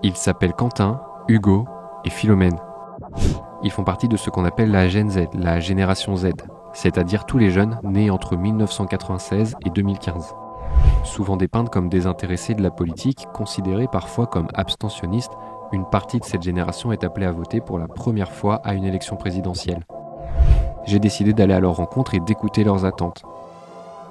Ils s'appellent Quentin, Hugo et Philomène. Ils font partie de ce qu'on appelle la Gen Z, la génération Z, c'est-à-dire tous les jeunes nés entre 1996 et 2015. Souvent dépeints comme désintéressés de la politique, considérés parfois comme abstentionnistes, une partie de cette génération est appelée à voter pour la première fois à une élection présidentielle. J'ai décidé d'aller à leur rencontre et d'écouter leurs attentes.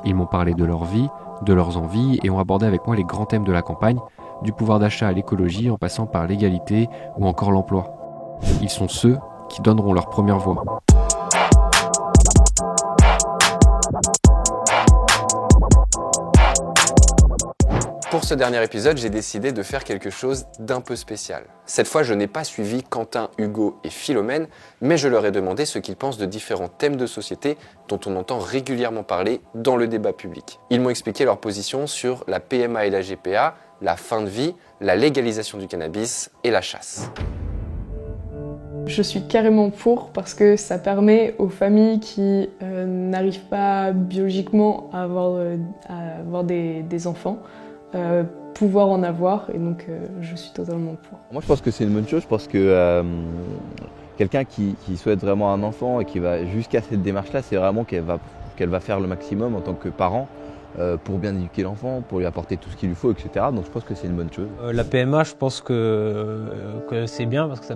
Ils m'ont parlé de leur vie, de leurs envies et ont abordé avec moi les grands thèmes de la campagne, du pouvoir d'achat à l'écologie en passant par l'égalité ou encore l'emploi. Ils sont ceux qui donneront leur première voix. Pour ce dernier épisode, j'ai décidé de faire quelque chose d'un peu spécial. Cette fois, je n'ai pas suivi Quentin, Hugo et Philomène, mais je leur ai demandé ce qu'ils pensent de différents thèmes de société dont on entend régulièrement parler dans le débat public. Ils m'ont expliqué leur position sur la PMA et la GPA, la fin de vie, la légalisation du cannabis et la chasse. Je suis carrément pour parce que ça permet aux familles qui n'arrivent pas biologiquement à avoir des enfants pouvoir en avoir, et donc je suis totalement pour. Moi je pense que c'est une bonne chose parce que quelqu'un qui souhaite vraiment un enfant et qui va jusqu'à cette démarche-là, c'est vraiment qu'elle va faire le maximum en tant que parent pour bien éduquer l'enfant, pour lui apporter tout ce qu'il lui faut, etc. Donc je pense que c'est une bonne chose. La PMA, je pense que c'est bien parce que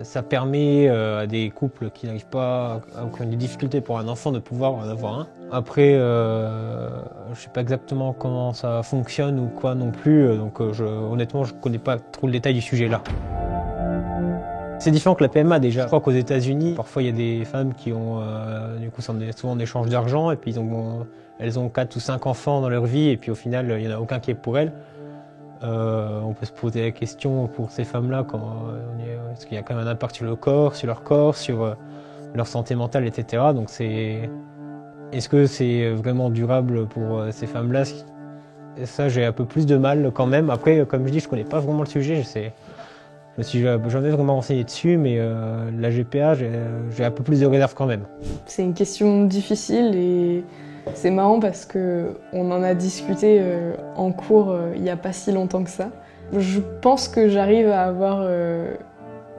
ça permet à des couples qui n'arrivent pas, qui ont des difficultés pour un enfant, de pouvoir en avoir un. Après, je ne sais pas exactement comment ça fonctionne ou quoi non plus, donc honnêtement, je ne connais pas trop le détail du sujet là. C'est différent que la PMA déjà. Je crois qu'aux États-Unis, parfois il y a des femmes qui ont, du coup, c'est souvent en échange d'argent, et puis elles ont 4 ou 5 enfants dans leur vie, et puis au final, il n'y en a aucun qui est pour elles. On peut se poser la question pour ces femmes-là, est-ce qu'il y a quand même un impact sur le corps, sur leur corps, sur leur santé mentale, etc. Donc est-ce que c'est vraiment durable pour ces femmes-là? Ça, j'ai un peu plus de mal quand même. Après, comme je dis, je ne connais pas vraiment le sujet. Je me suis jamais vraiment renseigné dessus, mais la GPA, j'ai un peu plus de réserve quand même. C'est une question difficile et c'est marrant parce qu'on en a discuté en cours il n'y a pas si longtemps que ça. Je pense que j'arrive à avoir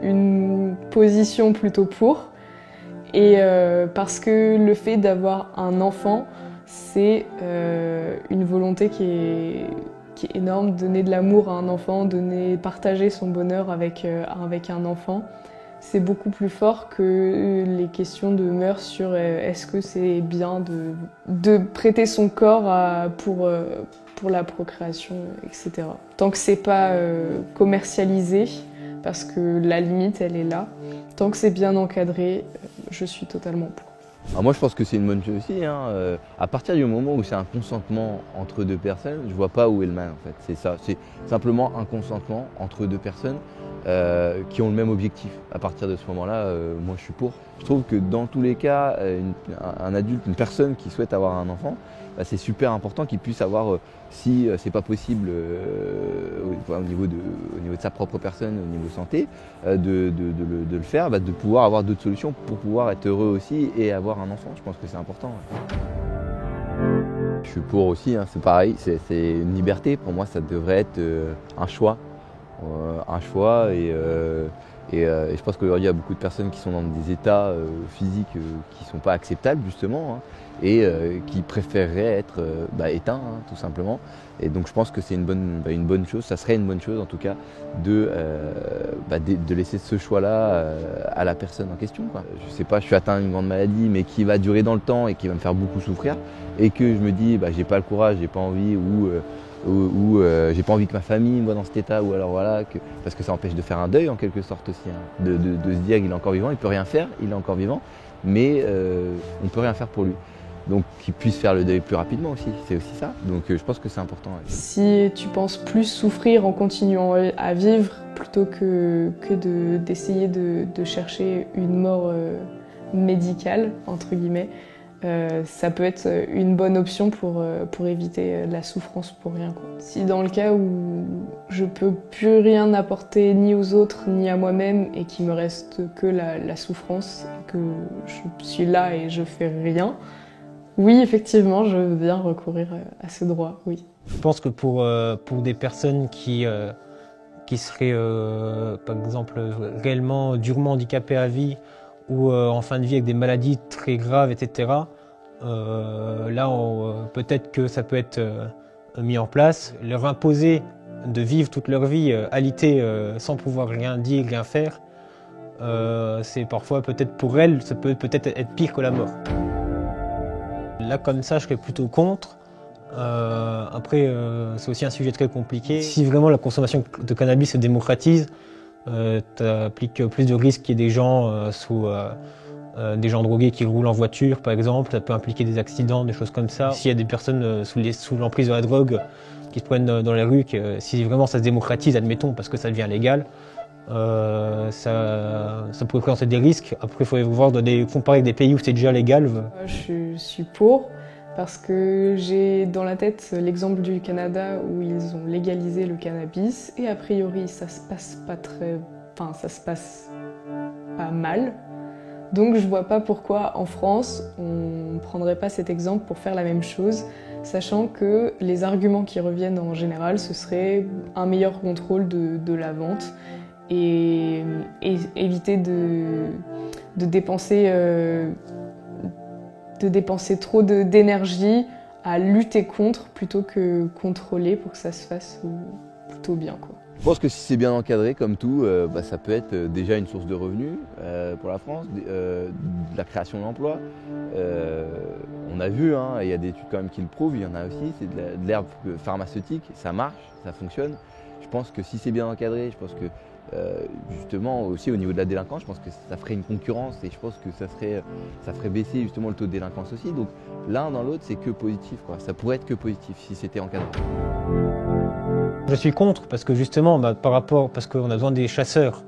une position plutôt pour, et parce que le fait d'avoir un enfant, c'est une volonté qui est énorme, donner de l'amour à un enfant, partager son bonheur avec un enfant. C'est beaucoup plus fort que les questions de mœurs sur est-ce que c'est bien de prêter son corps pour la procréation, etc. Tant que c'est pas commercialisé, parce que la limite elle est là, tant que c'est bien encadré, je suis totalement pour. Alors moi je pense que c'est une bonne chose aussi, hein. À partir du moment où c'est un consentement entre deux personnes, je vois pas où est le mal en fait. C'est ça, c'est simplement un consentement entre deux personnes qui ont le même objectif. À partir de ce moment-là, moi je suis pour. Je trouve que dans tous les cas, un adulte, une personne qui souhaite avoir un enfant, bah, c'est super important qu'il puisse avoir, si c'est pas possible au niveau de sa propre personne, au niveau santé, de le faire, bah, de pouvoir avoir d'autres solutions pour pouvoir être heureux aussi et avoir un enfant. Je pense que c'est important. Je suis pour aussi, hein, c'est pareil, c'est une liberté. Pour moi, ça devrait être un choix. Et je pense qu'aujourd'hui il y a beaucoup de personnes qui sont dans des états physiques qui ne sont pas acceptables justement, hein, et qui préféreraient être éteints, hein, tout simplement. Et donc je pense que c'est une bonne chose, ça serait une bonne chose en tout cas de laisser ce choix-là à la personne en question, quoi. Je sais pas, je suis atteint d'une grande maladie mais qui va durer dans le temps et qui va me faire beaucoup souffrir, et que je me dis j'ai pas le courage, j'ai pas envie, ou j'ai pas envie que ma famille me voit dans cet état, ou alors voilà, parce que ça empêche de faire un deuil en quelque sorte aussi, hein, de se dire qu'il est encore vivant, il peut rien faire, il est encore vivant, mais on peut rien faire pour lui. Donc qu'il puisse faire le deuil plus rapidement aussi, c'est aussi ça. Donc je pense que c'est important. Ouais. Si tu penses plus souffrir en continuant à vivre plutôt que d'essayer de chercher une mort médicale, entre guillemets, ça peut être une bonne option pour éviter la souffrance pour rien, quoi. Si dans le cas où je peux plus rien apporter ni aux autres ni à moi-même et qu'il me reste que la souffrance, et que je suis là et je fais rien, oui, effectivement, je veux bien recourir à ce droit, oui. Je pense que pour des personnes qui qui seraient par exemple réellement durement handicapés à vie ou en fin de vie avec des maladies très graves, etc. Là, peut-être que ça peut être mis en place. Leur imposer de vivre toute leur vie alitée sans pouvoir rien dire, rien faire, c'est parfois peut-être pour elles, ça peut peut-être être pire que la mort. Là, comme ça, je serais plutôt contre. Après, c'est aussi un sujet très compliqué. Si vraiment la consommation de cannabis se démocratise, tu appliques plus de risques qu'il y ait des gens des gens drogués qui roulent en voiture, par exemple. Ça peut impliquer des accidents, des choses comme ça. S'il y a des personnes sous l'emprise de la drogue qui se prennent dans les rues, si vraiment ça se démocratise, admettons, parce que ça devient légal, ça pourrait présenter des risques. Après, il faut voir comparer avec des pays où c'est déjà légal. Je suis pour, parce que j'ai dans la tête l'exemple du Canada où ils ont légalisé le cannabis et a priori ça se passe pas mal. Donc je vois pas pourquoi en France on ne prendrait pas cet exemple pour faire la même chose, sachant que les arguments qui reviennent en général ce serait un meilleur contrôle de la vente et éviter de dépenser trop d'énergie à lutter contre plutôt que contrôler pour que ça se fasse plutôt bien, quoi. Je pense que si c'est bien encadré, comme tout, ça peut être déjà une source de revenus pour la France, de la création d'emplois. On a vu, il y a des études quand même qui le prouvent, il y en a aussi, c'est de l'herbe pharmaceutique, ça marche, ça fonctionne. Je pense que si c'est bien encadré, je pense que justement aussi au niveau de la délinquance, je pense que ça ferait une concurrence et je pense que ça ferait baisser justement le taux de délinquance aussi. Donc l'un dans l'autre, c'est que positif, quoi. Ça pourrait être que positif si c'était encadré. Je suis contre parce que justement, parce qu'on a besoin des chasseurs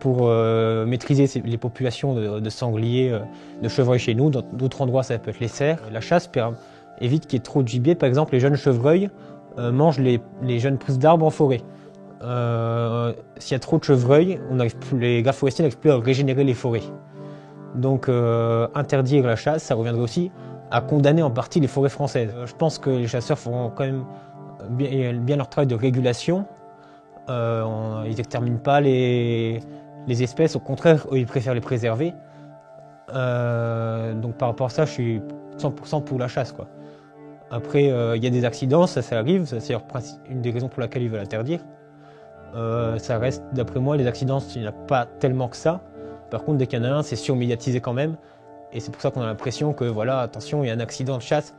pour maîtriser les populations de sangliers, de chevreuils chez nous. Dans d'autres endroits, ça peut être les cerfs. La chasse évite qu'il y ait trop de gibier. Par exemple, les jeunes chevreuils mangent les jeunes pousses d'arbres en forêt. S'il y a trop de chevreuils, les gardes forestiers n'arrivent plus à régénérer les forêts. Donc interdire la chasse, ça reviendrait aussi à condamner en partie les forêts françaises. Je pense que les chasseurs feront quand même bien leur travail de régulation. Ils n'exterminent pas les espèces, au contraire, eux, ils préfèrent les préserver. Donc par rapport à ça, je suis 100% pour la chasse, quoi. Après, il y a des accidents, ça arrive, c'est une des raisons pour laquelle ils veulent interdire. Ça reste, d'après moi, les accidents, il n'y en a pas tellement que ça. Par contre, dès qu'il y en a un, c'est surmédiatisé quand même. Et c'est pour ça qu'on a l'impression que, voilà, attention, il y a un accident de chasse.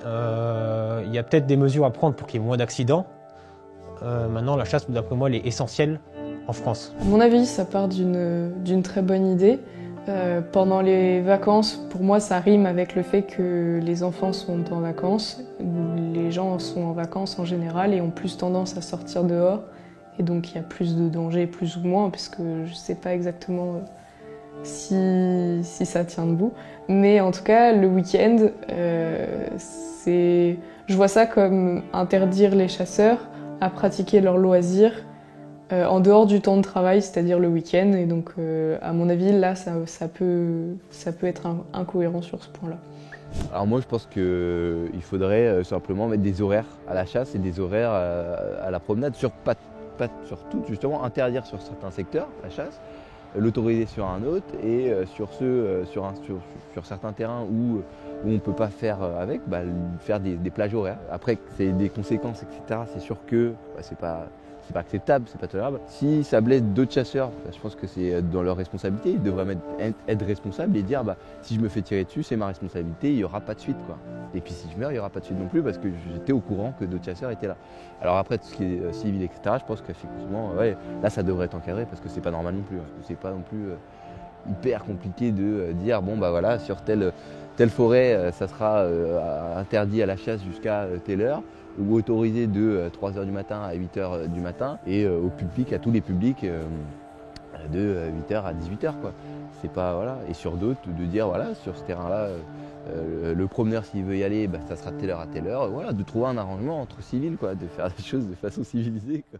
Il y a peut-être des mesures à prendre pour qu'il y ait moins d'accidents. Maintenant, la chasse, d'après moi, elle est essentielle en France. À mon avis, ça part d'une très bonne idée. Pendant les vacances, pour moi, ça rime avec le fait que les enfants sont en vacances. Les gens sont en vacances en général et ont plus tendance à sortir dehors. Et donc, il y a plus de dangers, plus ou moins, puisque je ne sais pas exactement si ça tient debout. Mais en tout cas, le week-end, je vois ça comme interdire les chasseurs à pratiquer leurs loisirs en dehors du temps de travail, c'est-à-dire le week-end. Et donc, à mon avis, là, ça peut être incohérent sur ce point-là. Alors moi, je pense qu'il faudrait simplement mettre des horaires à la chasse et des horaires à la promenade, pas sur tout, justement interdire sur certains secteurs la chasse, l'autoriser sur un autre et sur certains terrains où on ne peut pas faire avec, faire des plages horaires. Après, c'est des conséquences, etc. C'est sûr que c'est pas acceptable, c'est pas tolérable. Si ça blesse d'autres chasseurs, je pense que c'est dans leur responsabilité. Ils devraient être responsables et dire si je me fais tirer dessus, c'est ma responsabilité, il n'y aura pas de suite, quoi. Et puis si je meurs, il n'y aura pas de suite non plus parce que j'étais au courant que d'autres chasseurs étaient là. Alors après, tout ce qui est civil, etc., je pense qu'effectivement, là ça devrait être encadré parce que c'est pas normal non plus. C'est pas non plus hyper compliqué de dire voilà, sur telle forêt, ça sera interdit à la chasse jusqu'à telle heure, ou autorisé de 3h du matin à 8h du matin, et au public, à tous les publics, de 8h à 18h, quoi. C'est pas, voilà. Et sur d'autres, de dire, voilà, sur ce terrain-là, le promeneur, s'il veut y aller, ça sera de telle heure à telle heure. Voilà, de trouver un arrangement entre civils, quoi, de faire les choses de façon civilisée, quoi.